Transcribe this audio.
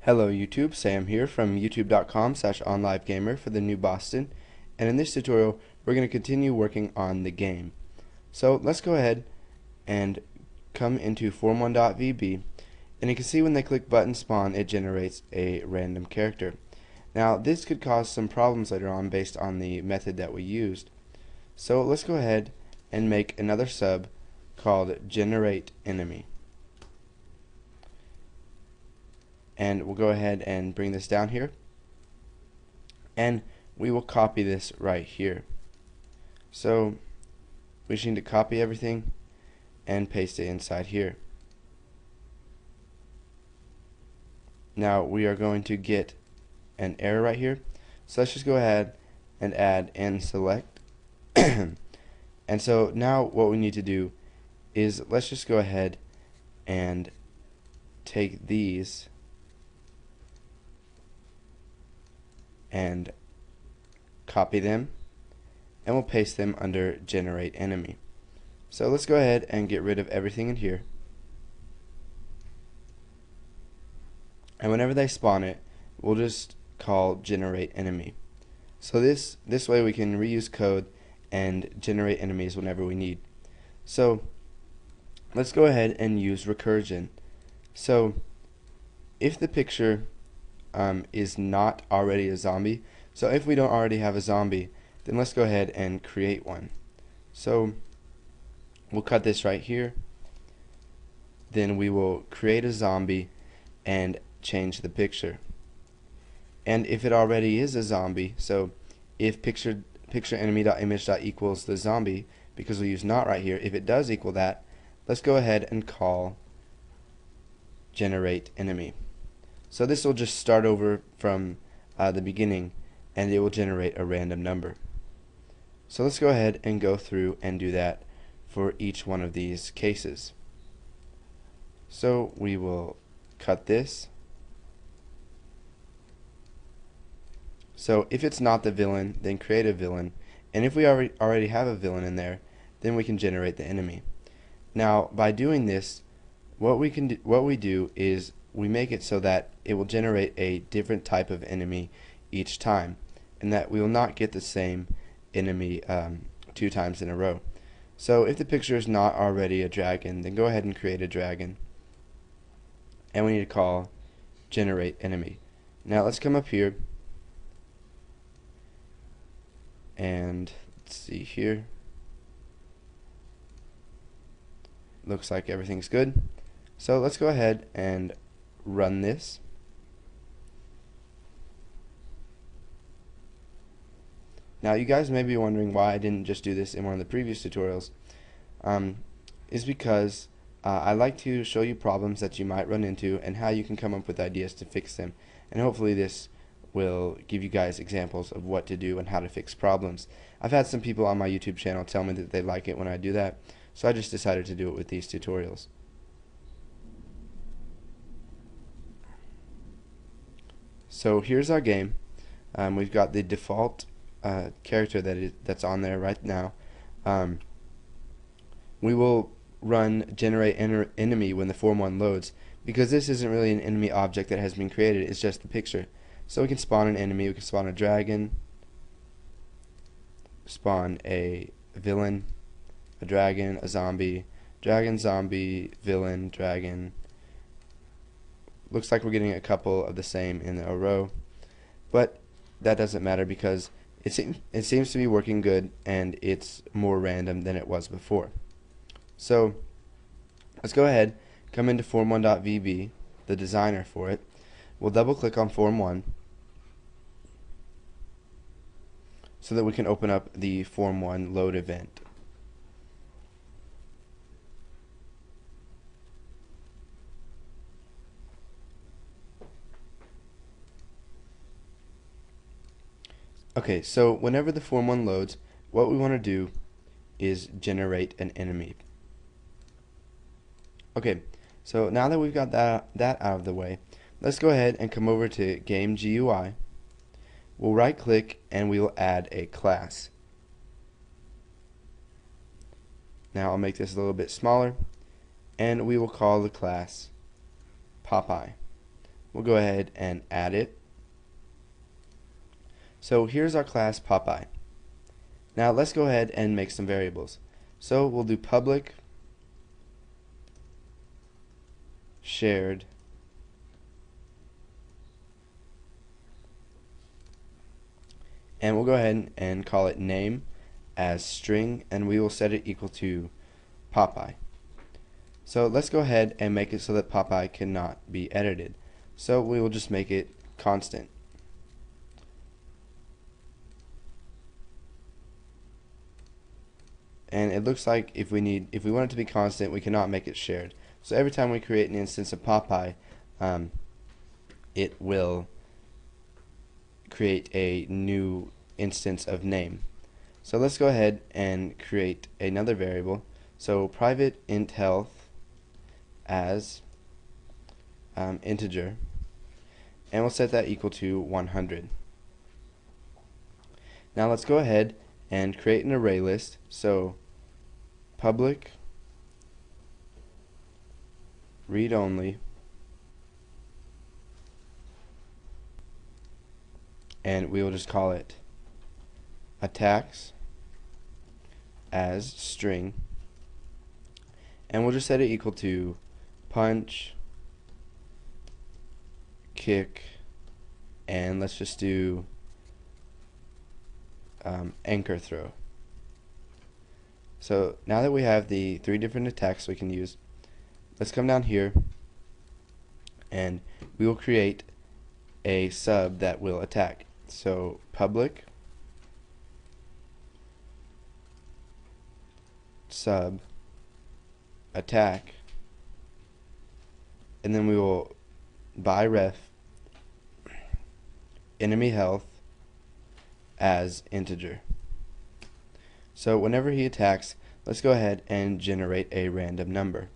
Hello YouTube, Sam here from youtube.com/onlivegamer for the new Boston, and in this tutorial we're going to continue working on the game. So let's go ahead and come into form1.vb, and you can see when they click button spawn it generates a random character. Now this could cause some problems later on based on the method that we used. So let's go ahead and make another sub called generate enemy. And we'll go ahead and bring this down here, and we will copy this right here. So we just need to copy everything and paste it inside here. Now we are going to get an error right here, so let's just go ahead and add and select. And so now what we need to do is let's just go ahead and take these and copy them, and we'll paste them under generate enemy. So let's go ahead and get rid of everything in here, and whenever they spawn it we'll just call generate enemy. So this way we can reuse code and generate enemies whenever we need. So let's go ahead and use recursion. So if the picture is not already a zombie, so if we don't already have a zombie, then let's go ahead and create one. So we'll cut this right here, then we will create a zombie and change the picture. And if it already is a zombie, so if picture enemy.image.equals the zombie, because we use not right here, if it does equal that, let's go ahead and call generate enemy. So this will just start over from the beginning, and it will generate a random number. So let's go ahead and go through and do that for each one of these cases. So we will cut this. So if it's not the villain, then create a villain, and if we already have a villain in there, then we can generate the enemy. Now by doing this, what we do is we make it so that it will generate a different type of enemy each time, and that we will not get the same enemy 2 times in a row. So if the picture is not already a dragon, then go ahead and create a dragon, and we need to call generate enemy. Now let's come up here and let's see here. Looks like everything's good. So let's go ahead and run this. Now you guys may be wondering why I didn't just do this in one of the previous tutorials. Is because I like to show you problems that you might run into and how you can come up with ideas to fix them, and hopefully this will give you guys examples of what to do and how to fix problems. I've had some people on my YouTube channel tell me that they like it when I do that, so I just decided to do it with these tutorials. So here's our game. We've got the default character that's on there right now. We will run generate enemy when the form1 loads, because this isn't really an enemy object that has been created, it's just the picture. So we can spawn an enemy, we can spawn a dragon, spawn a villain, a dragon, a zombie, dragon, zombie, villain, dragon. Looks like we're getting a couple of the same in a row, but that doesn't matter because it seems to be working good, and it's more random than it was before. So let's go ahead, come into form1.vb, the designer for it. We'll double click on form1 so that we can open up the form1 load event. Okay, so whenever the form1 loads, what we want to do is generate an enemy. Okay, so now that we've got that out of the way, let's go ahead and come over to Game GUI. We'll right click and we will add a class. Now I'll make this a little bit smaller, and we will call the class Popeye. We'll go ahead and add it. So here's our class Popeye. Now let's go ahead and make some variables. So we'll do public shared and we'll go ahead and call it name as string, and we will set it equal to Popeye. So let's go ahead and make it so that Popeye cannot be edited. So we will just make it constant. And it looks like if we want it to be constant, we cannot make it shared. So every time we create an instance of Popeye, it will create a new instance of name. So let's go ahead and create another variable. So private int health as integer, and we'll set that equal to 100. Now let's go ahead and create an array list. So public read only, and we will just call it attacks as string, and we'll just set it equal to punch, kick, and let's just do anchor throw. So now that we have the 3 different attacks we can use, let's come down here and we will create a sub that will attack. So public sub attack, and then we will by ref enemy health as integer. So whenever he attacks, let's go ahead and generate a random number.